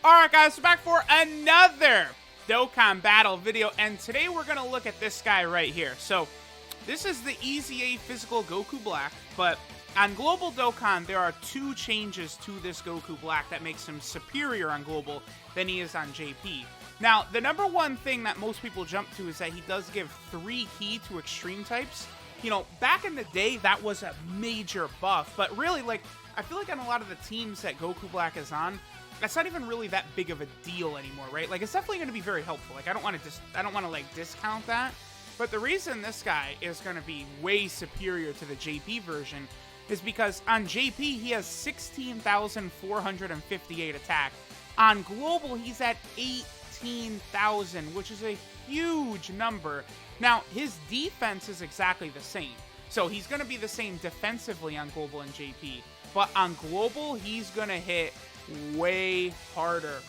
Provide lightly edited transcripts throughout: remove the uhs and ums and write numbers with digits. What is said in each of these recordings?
Alright guys, we're back for another Dokkan battle video, and today we're going to look at this guy right here. So, this is the EZA Physical Goku Black, but on Global Dokkan, there are two changes to this Goku Black that makes him superior on Global than he is on JP. Now, the number one thing that most people jump to is that he does give 3 ki to extreme types. You know, back in the day, that was a major buff, but really, like, I feel like on a lot of the teams that Goku Black is on, that's not even really that big of a deal anymore, right? Like, it's definitely going to be very helpful. Like, I don't want to like discount that. But the reason this guy is going to be way superior to the JP version is because on JP he has 16,458 attack. On Global he's at 18,000, which is a huge number. Now, his defense is exactly the same. So he's going to be the same defensively on Global and JP. But on Global, he's going to hit way harder.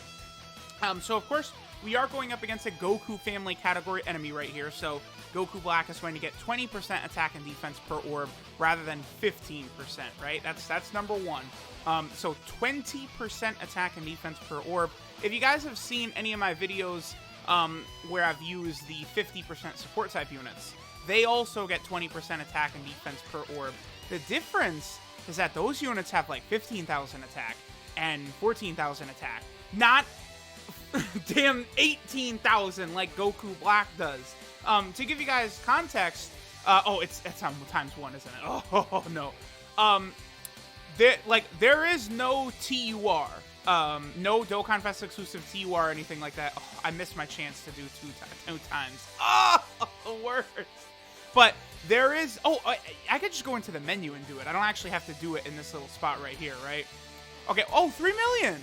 So, of course, we are going up against a Goku family category enemy right here. So, Goku Black is going to get 20% attack and defense per orb rather than 15%, right? That's number one. So, 20% attack and defense per orb. If you guys have seen any of my videos where I've used the 50% support type units, they also get 20% attack and defense per orb. The difference is that those units have like 15,000 attack and 14,000 attack. Not damn 18,000 like Goku Black does. To give you guys context, it's on ×1, isn't it? Oh no. There is no TUR. No Dokkan Fest exclusive TUR or anything like that. Oh, I missed my chance to do two times. Oh, worst. But there is... Oh, I could just go into the menu and do it. I don't actually have to do it in this little spot right here, right? Okay. Oh, 3 million!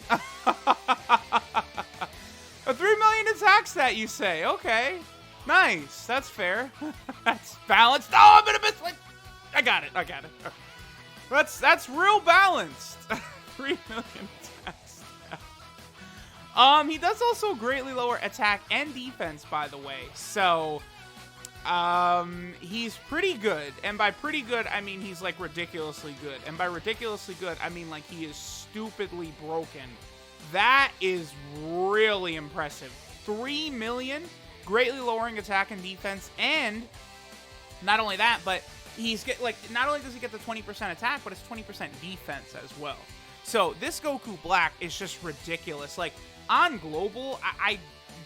A 3 million attack stat, you say? Okay. Nice. That's fair. That's balanced. Oh, I'm gonna miss one! I got it. That's real balanced. 3 million attack stat. He does also greatly lower attack and defense, by the way. So... he's pretty good, and by pretty good, I mean he's like ridiculously good, and by ridiculously good, I mean like he is stupidly broken. That is really impressive. 3 million, greatly lowering attack and defense, and not only that, but not only does he get the 20% attack, but it's 20% defense as well. So this Goku Black is just ridiculous. Like, on Global, I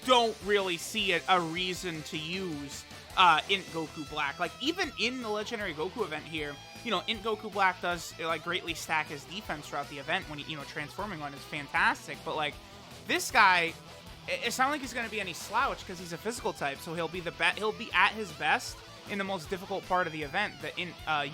don't really see a reason to use Int Goku Black. Like, even in the Legendary Goku event here, you know, Int Goku Black does, like, greatly stack his defense throughout the event when he, you know, transforming on is fantastic. But, like, this guy, it's not like he's going to be any slouch because he's a physical type, so he'll be at his best in the most difficult part of the event, the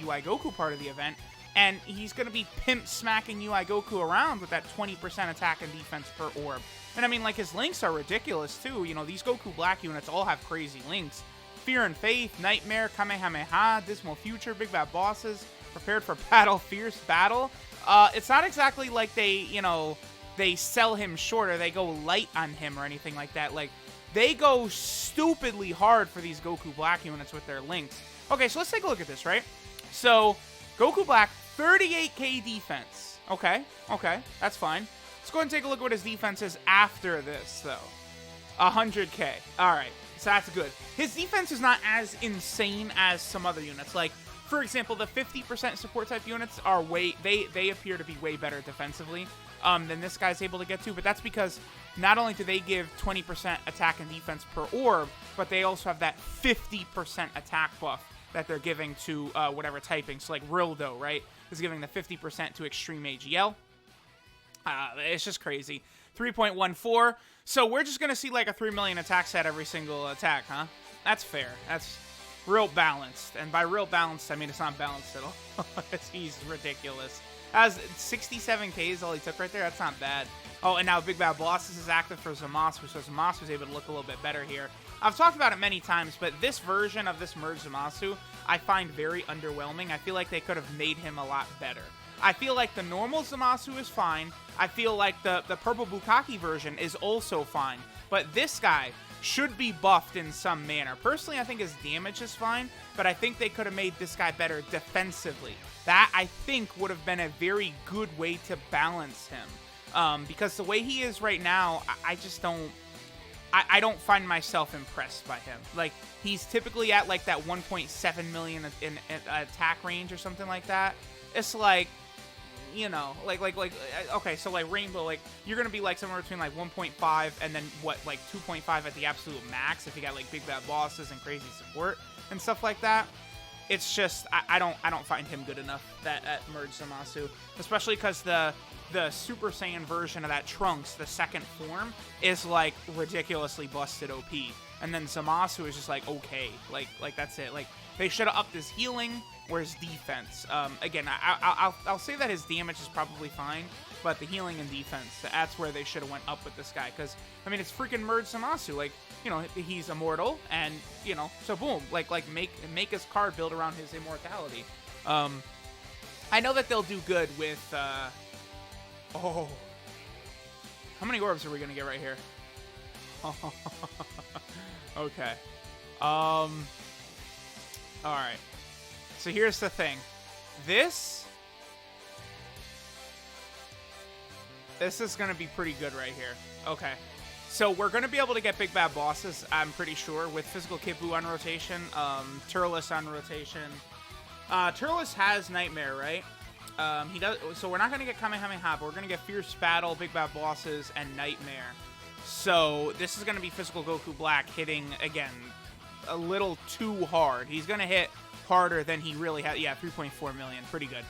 UI Goku part of the event, and he's going to be pimp smacking UI Goku around with that 20% attack and defense per orb. And, I mean, like, his links are ridiculous, too. You know, these Goku Black units all have crazy links. Fear and Faith, Nightmare, Kamehameha, Dismal Future, Big Bad Bosses, Prepared for Battle, Fierce Battle. It's not exactly like they, you know, they sell him short or they go light on him or anything like that. Like, they go stupidly hard for these Goku Black units with their links. Okay, so let's take a look at this, right? So, Goku Black, 38k defense. Okay, that's fine. Let's go ahead and take a look at what his defense is after this, though. 100k. All right. So that's good. His defense is not as insane as some other units. Like, for example, the 50% support type units are they appear to be way better defensively than this guy's able to get to. But that's because not only do they give 20% attack and defense per orb, but they also have that 50% attack buff that they're giving to whatever typing. So like Rildo, right, is giving the 50% to Extreme AGL. It's just crazy. 3.14. So we're just going to see like a 3 million attack set every single attack, huh? That's fair. That's real balanced. And by real balanced, I mean it's not balanced at all. He's ridiculous. As 67k is all he took right there. That's not bad. Oh, and now Big Bad Bosses is active for Zamasu, so Zamasu was able to look a little bit better here. I've talked about it many times, but this version of this merged Zamasu I find very underwhelming. I feel like they could have made him a lot better. I feel like the normal Zamasu is fine. I feel like the purple Bukkake version is also fine. But this guy should be buffed in some manner. Personally, I think his damage is fine, but I think they could have made this guy better defensively. That, I think, would have been a very good way to balance him. Because the way he is right now, I just don't. I don't find myself impressed by him. Like, he's typically at like that 1.7 million in attack range or something like that. It's like, you know, like okay, so like Rainbow, like you're gonna be like somewhere between like 1.5 and then what, like 2.5 at the absolute max if you got like big bad bosses and crazy support and stuff like that. It's just I don't find him good enough at Merge Zamasu, especially because the Super Saiyan version of that Trunks, the second form, is like ridiculously busted OP, and then Zamasu is just like okay, like that's it. Like they should have upped his healing or his defense. Again, I'll say that his damage is probably fine, but the healing and defense, that's where they should have went up with this guy. Because I mean, it's freaking Merge Zamasu. Like, you know, he's immortal, and you know, so boom, like make his card build around his immortality. I know that they'll do good with. Oh, how many orbs are we gonna get right here? Okay. All right. So here's the thing. This is gonna be pretty good right here. Okay. So we're gonna be able to get big bad bosses, I'm pretty sure, with Physical Kid-Buu on rotation, Turles on rotation. Turles has Nightmare, right? He does, so we're not gonna get Kamehameha, but we're gonna get Fierce Battle, Big Bad Bosses, and Nightmare. So this is gonna be Physical Goku Black hitting again a little too hard. He's gonna hit harder than he really has. Yeah, 3.4 million, pretty good.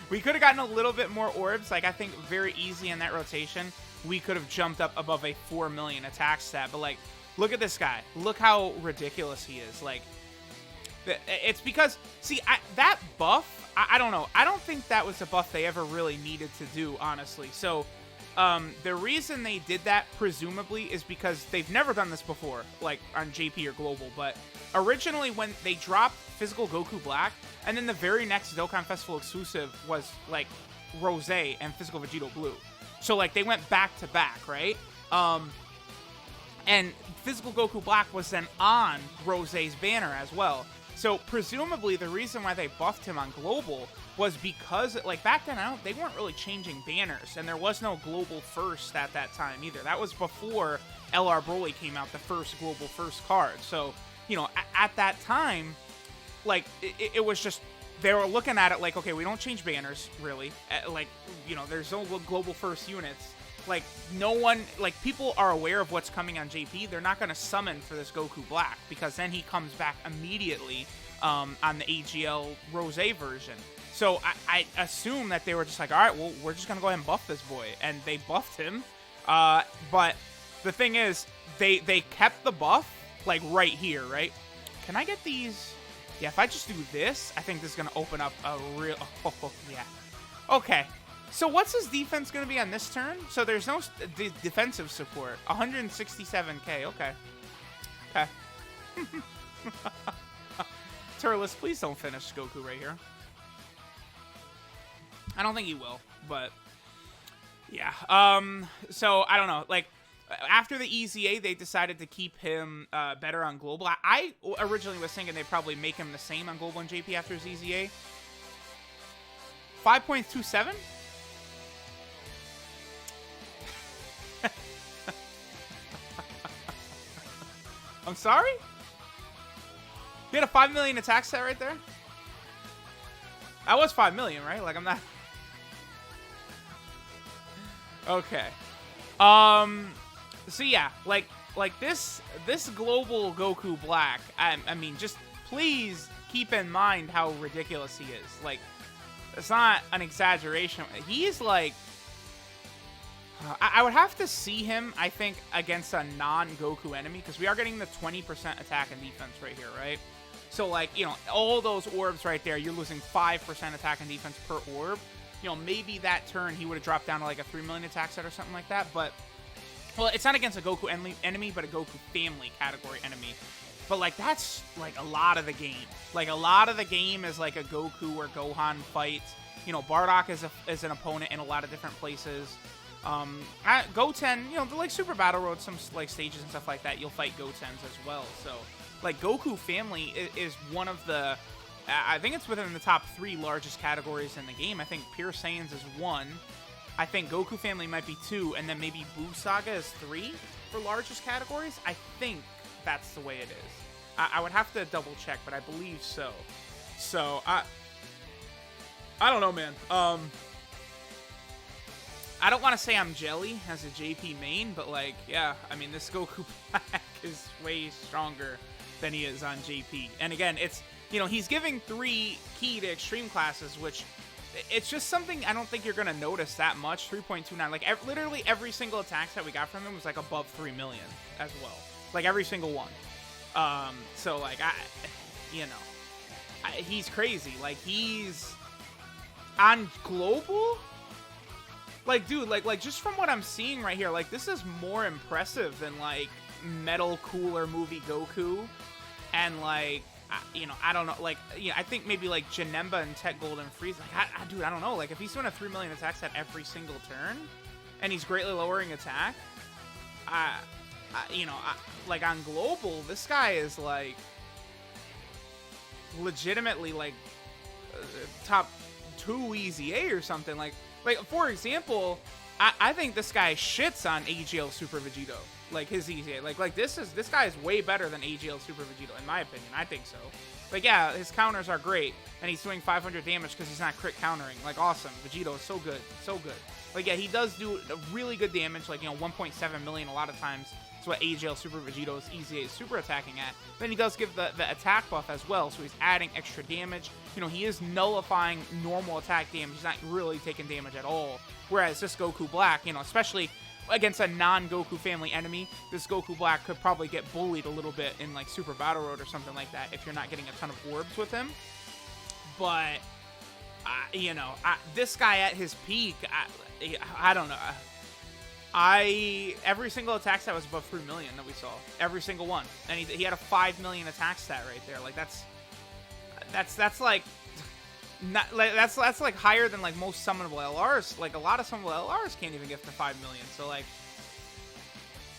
We could have gotten a little bit more orbs. Like I think very easy in that rotation, we could have jumped up above a 4 million attack stat. But like, look at this guy. Look how ridiculous he is. Like. It's because, see, that buff, I don't know. I don't think that was a buff they ever really needed to do, honestly. So, the reason they did that, presumably, is because they've never done this before, like, on JP or Global. But originally, when they dropped Physical Goku Black, and then the very next Dokkan Festival exclusive was, like, Rose and Physical Vegito Blue. So, like, they went back-to-back, right? And Physical Goku Black was then on Rose's banner as well. So, presumably, the reason why they buffed him on Global was because, like, back then, they weren't really changing banners, and there was no Global First at that time either. That was before LR Broly came out, the first Global First card. So, you know, at that time, like, it was just, they were looking at it like, okay, we don't change banners, really. Like, you know, there's no Global First units. Like, no one, like, people are aware of what's coming on JP. They're not going to summon for this Goku Black, because then he comes back immediately on the AGL Rose version. So I assume that they were just like, all right, well, we're just going to go ahead and buff this boy. And they buffed him. But the thing is, they kept the buff, like, right here, right? Can I get these? Yeah, if I just do this, I think this is going to open up a real, oh, yeah. Okay. So what's his defense going to be on this turn? So there's no defensive support. 167k. Okay. Okay. Turles, please don't finish Goku right here. I don't think he will, but yeah. So I don't know. Like, after the EZA, they decided to keep him better on Global. I originally was thinking they'd probably make him the same on Global and JP after his EZA. 5.27? I'm sorry? You had a 5 million attack set right there? That was 5 million, right? Like, I'm not... Okay. So yeah, like this Global Goku Black, I mean, just please keep in mind how ridiculous he is. Like, it's not an exaggeration. He's like... I would have to see him, I think, against a non-Goku enemy, because we are getting the 20% attack and defense right here, right? So, like, you know, all those orbs right there, you're losing 5% attack and defense per orb. You know, maybe that turn he would have dropped down to, like, a 3 million attack set or something like that, but... Well, it's not against a Goku enemy, but a Goku family category enemy. But, like, that's, like, a lot of the game. Like, a lot of the game is, like, a Goku or Gohan fight. You know, Bardock is an opponent in a lot of different places. Goten, you know, the, like, Super Battle Road, some, like, stages and stuff like that, you'll fight Gotens as well. So, like, Goku family is one of the, I think it's within the top 3 largest categories in the game. I think Pure Saiyans is 1, I think Goku Family might be 2, and then maybe Buu Saga is 3 for largest categories. I think that's the way it is. I would have to double check, but I believe so. So, I don't know, man. I don't want to say I'm jelly as a JP main, but, like, yeah, I mean, this Goku Black is way stronger than he is on JP. And again, it's, you know, he's giving 3 key to extreme classes, which it's just something I don't think you're going to notice that much. 3.29, like, literally every single attack that we got from him was, like, above 3 million as well. Like, every single one. So, like, he's crazy. Like, he's on global. Like, dude, like just from what I'm seeing right here, like, this is more impressive than, like, Metal Cooler Movie Goku, and, like, you know, I don't know, like, yeah, I think maybe, like, Janemba and Tech Golden Freeze, like, dude, I don't know, like, if he's doing a 3 million attacks at every single turn, and he's greatly lowering attack, you know, like, on global, this guy is, like, legitimately, like, top 2 EZA or something, like, for example, I think this guy shits on AGL Super Vegito, like, his EZA. Like this guy is way better than AGL Super Vegito, in my opinion. I think so. Like, yeah, his counters are great, and he's doing 500 damage because he's not crit countering. Like, awesome. Vegito is so good. So good. Like, yeah, he does do really good damage, like, you know, 1.7 million a lot of times. That's what AGL Super Vegito's EZA is super attacking at. Then he does give the attack buff as well, so he's adding extra damage. You know, he is nullifying normal attack damage. He's not really taking damage at all. Whereas this Goku Black, you know, especially against a non-Goku family enemy, this Goku Black could probably get bullied a little bit in, like, Super Battle Road or something like that if you're not getting a ton of orbs with him. But, you know, this guy at his peak, I don't know. Every single attack stat was above 3 million that we saw. Every single one. And he had a 5 million attack stat right there. Like, that's like, not, like, that's like higher than, like, most summonable LRs. Like, a lot of summonable LRs can't even get to 5 million. So, like,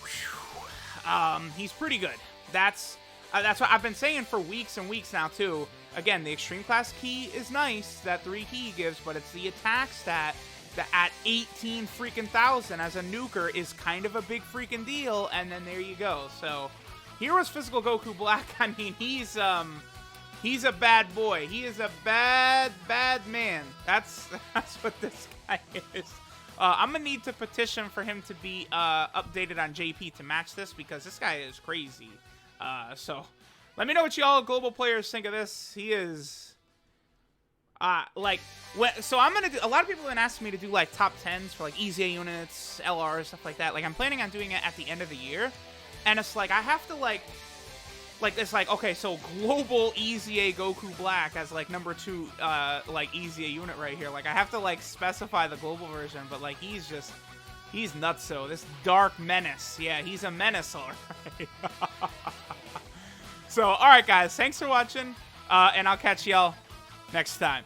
whew, he's pretty good. That's what I've been saying for weeks and weeks now, too. Again, the extreme class key is nice, that 3 key gives, but it's the attack stat that at 18 freaking thousand as a nuker is kind of a big freaking deal, and then there you go. So, here was Physical Goku Black. I mean, he's a bad boy. He is a bad man. That's what this guy is. I'm gonna need to petition for him to be updated on JP to match this, because this guy is crazy. So, let me know what y'all global players think of this. He is... so I'm gonna do, a lot of people have been asking me to do, like, top 10s for, like, EZA units, LRs, stuff like that. Like, I'm planning on doing it at the end of the year, and it's like, I have to, like, it's like, okay, so global EZA Goku Black as, like, number 2, like, EZA unit right here. Like, I have to, like, specify the global version, but, like, he's nutso. This Dark Menace. Yeah, he's a menace, alright. So, alright, guys, thanks for watching, and I'll catch y'all next time.